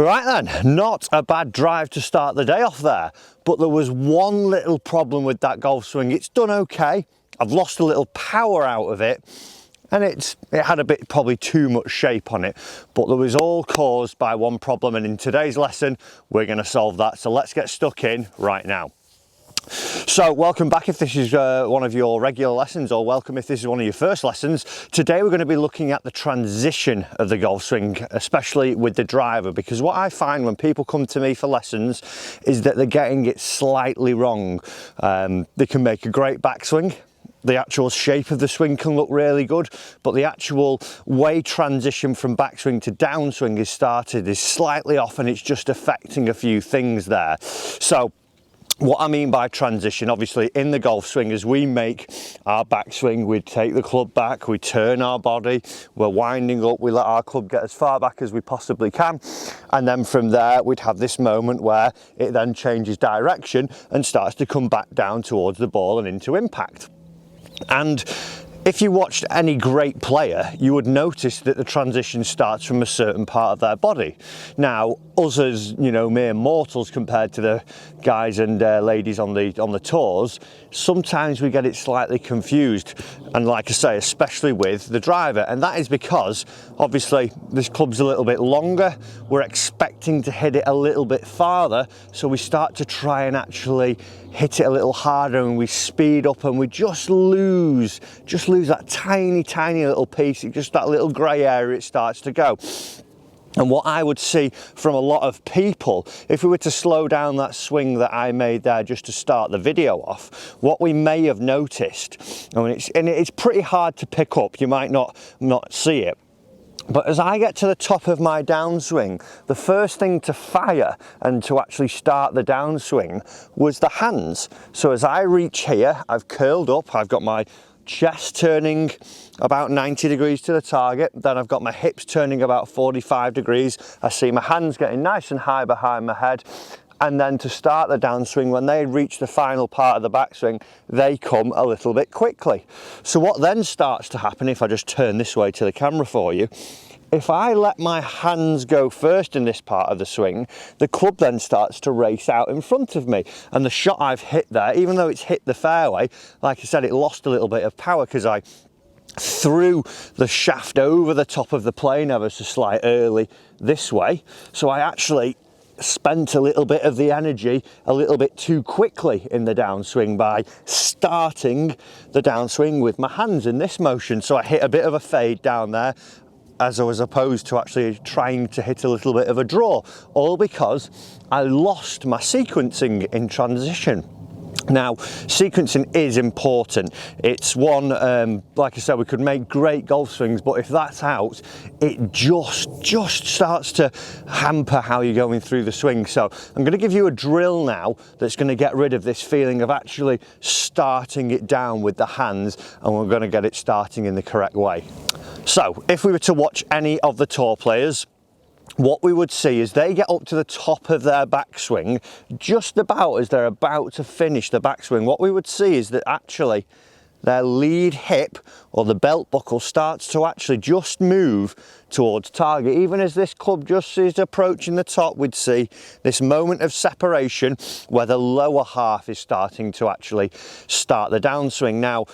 Right then, not a bad drive to start the day off there, but there was one little problem with that golf swing. It's done okay. I've lost a little power out of it, and it had a bit, probably too much shape on it, but there was all caused by one problem, and in today's lesson we're going to solve that. So let's get stuck in right now. So welcome back if this is one of your regular lessons, or welcome if this is one of your first lessons. Today we're going to be looking at the transition of the golf swing, especially with the driver, because what I find when people come to me for lessons is that they're getting it slightly wrong. They can make a great backswing. The actual shape of the swing can look really good, but the actual way transition from backswing to downswing is started is slightly off, and it's just affecting a few things there. So what I mean by transition, obviously in the golf swing, as we make our backswing, we take the club back, we turn our body, we're winding up, we let our club get as far back as we possibly can, and then from there we'd have this moment where it then changes direction and starts to come back down towards the ball and into impact. And if you watched any great player, you would notice that the transition starts from a certain part of their body. Now, us as, you know, mere mortals compared to the guys and ladies on the tours, sometimes we get it slightly confused. And like I say, especially with the driver. And that is because, obviously, this club's a little bit longer. We're expecting to hit it a little bit farther. So we start to try and actually hit it a little harder, and we speed up, and we just lose that tiny little piece, just that little grey area it starts to go. And what I would see from a lot of people, if we were to slow down that swing that I made there just to start the video off, what we may have noticed, and it's pretty hard to pick up, you might not see it, but as I get to the top of my downswing, the first thing to fire and to actually start the downswing was the hands. So as I reach here, I've curled up, I've got my chest turning about 90 degrees to the target, then I've got my hips turning about 45 degrees. I see my hands getting nice and high behind my head. And then to start the downswing, when they reach the final part of the backswing, they come a little bit quickly. So what then starts to happen, if I just turn this way to the camera for you, if I let my hands go first in this part of the swing, the club then starts to race out in front of me. And the shot I've hit there, even though it's hit the fairway, like I said, it lost a little bit of power because I threw the shaft over the top of the plane ever so slight early this way. So I actually spent a little bit of the energy a little bit too quickly in the downswing by starting the downswing with my hands in this motion. So I hit a bit of a fade down there, as I was opposed to actually trying to hit a little bit of a draw, all because I lost my sequencing in transition. Now, sequencing is important. It's one, like I said, we could make great golf swings, but if that's out, it just starts to hamper how you're going through the swing. So I'm going to give you a drill now that's going to get rid of this feeling of actually starting it down with the hands, and we're going to get it starting in the correct way. So if we were to watch any of the tour players, what we would see is they get up to the top of their backswing, just about as they're about to finish the backswing. What we would see is that actually their lead hip or the belt buckle starts to actually just move towards target. Even as this club just is approaching the top, we'd see this moment of separation where the lower half is starting to actually start the downswing. Now,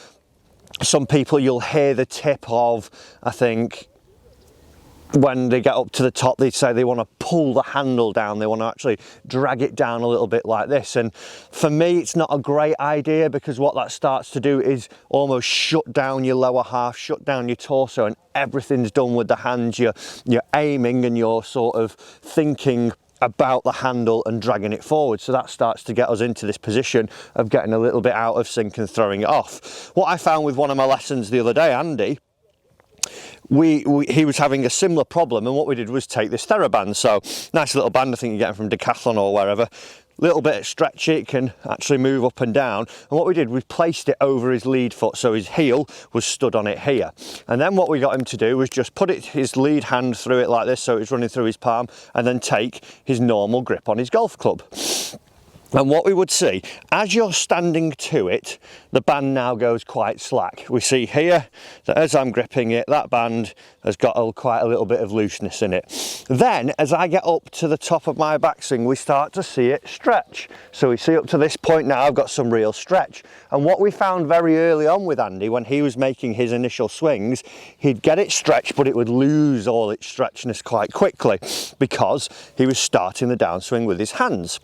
some people, you'll hear the tip of, I think, when they get up to the top, they say they want to pull the handle down, they want to actually drag it down a little bit like this. And for me, it's not a great idea, because what that starts to do is almost shut down your lower half, shut down your torso, and everything's done with the hands. You're aiming and you're sort of thinking about the handle and dragging it forward. So that starts to get us into this position of getting a little bit out of sync and throwing it off. What I found with one of my lessons the other day, Andy, he was having a similar problem, and what we did was take this Thera-Band. So nice little band, I think you get them from Decathlon or wherever, little bit stretchy, it can actually move up and down. And what we did, we placed it over his lead foot, so his heel was stood on it here. And then what we got him to do was just put his lead hand through it like this, so it's running through his palm, and then take his normal grip on his golf club. And what we would see, as you're standing to it, the band now goes quite slack. We see here that as I'm gripping it, that band has got quite a little bit of looseness in it. Then, as I get up to the top of my backswing, we start to see it stretch. So we see up to this point now, I've got some real stretch. And what we found very early on with Andy, when he was making his initial swings, he'd get it stretched, but it would lose all its stretchiness quite quickly because he was starting the downswing with his hands.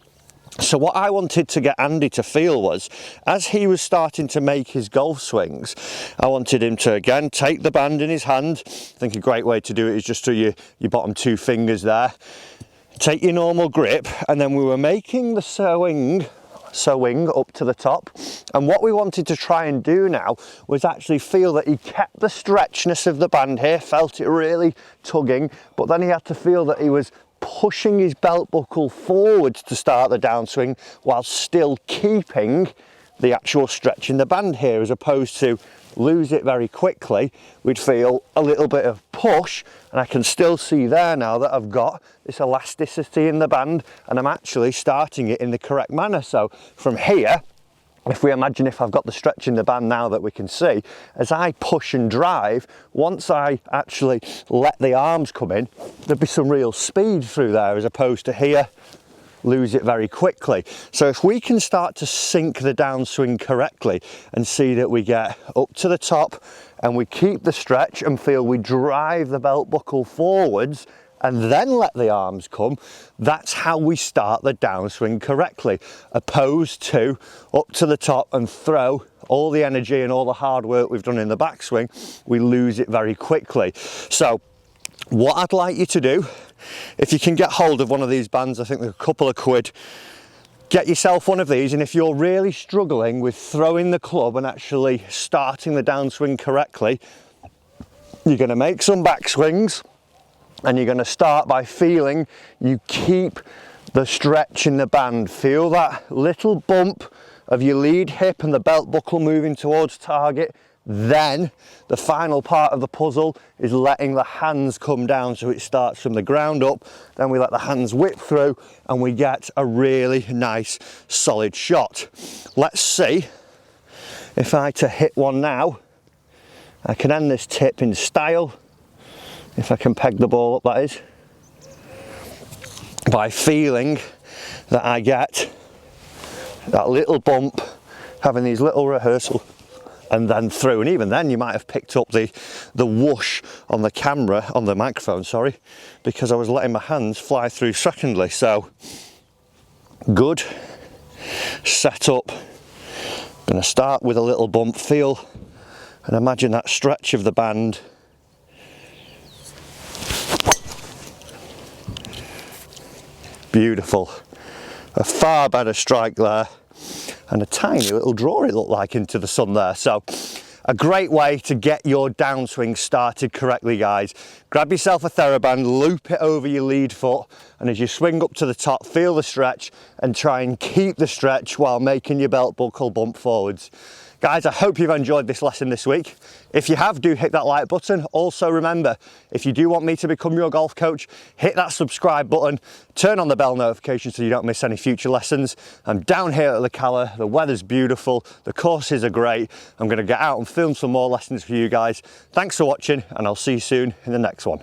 So what I wanted to get Andy to feel was, as he was starting to make his golf swings, I wanted him to again take the band in his hand. I think a great way to do it is just to your bottom two fingers there. Take your normal grip, and then we were making the sewing up to the top, and what we wanted to try and do now was actually feel that he kept the stretchness of the band here, felt it really tugging, but then he had to feel that he was pushing his belt buckle forwards to start the downswing while still keeping the actual stretch in the band here, as opposed to lose it very quickly. We'd feel a little bit of push, and I can still see there now that I've got this elasticity in the band and I'm actually starting it in the correct manner. So from here, if we imagine if I've got the stretch in the band now that we can see, as I push and drive, once I actually let the arms come in, there'd be some real speed through there, as opposed to here, lose it very quickly. So if we can start to sync the downswing correctly and see that we get up to the top and we keep the stretch and feel we drive the belt buckle forwards and then let the arms come, that's how we start the downswing correctly, opposed to up to the top and throw all the energy and all the hard work we've done in the backswing, we lose it very quickly. So what I'd like you to do, if you can get hold of one of these bands, I think they're a couple of quid, get yourself one of these, and if you're really struggling with throwing the club and actually starting the downswing correctly, you're going to make some backswings. And you're going to start by feeling you keep the stretch in the band. Feel that little bump of your lead hip and the belt buckle moving towards target. Then the final part of the puzzle is letting the hands come down, so it starts from the ground up. Then we let the hands whip through and we get a really nice solid shot. Let's see if I to hit one now. I can end this tip in style. If I can peg the ball up, that is, by feeling that I get that little bump, having these little rehearsal, and then through. And even then you might have picked up the whoosh on the camera, on the microphone, sorry, because I was letting my hands fly through secondly. So good, set up, going to start with a little bump, feel and imagine that stretch of the band. Beautiful, a far better strike there, and a tiny little draw it looked like into the sun there. So a great way to get your downswing started correctly, guys. Grab yourself a Thera-Band, loop it over your lead foot, and as you swing up to the top, feel the stretch and try and keep the stretch while making your belt buckle bump forwards. Guys, I hope you've enjoyed this lesson this week. If you have, do hit that like button. Also remember, if you do want me to become your golf coach, hit that subscribe button, turn on the bell notification so you don't miss any future lessons. I'm down here at Lecala, the weather's beautiful, the courses are great. I'm gonna get out and film some more lessons for you guys. Thanks for watching, and I'll see you soon in the next one.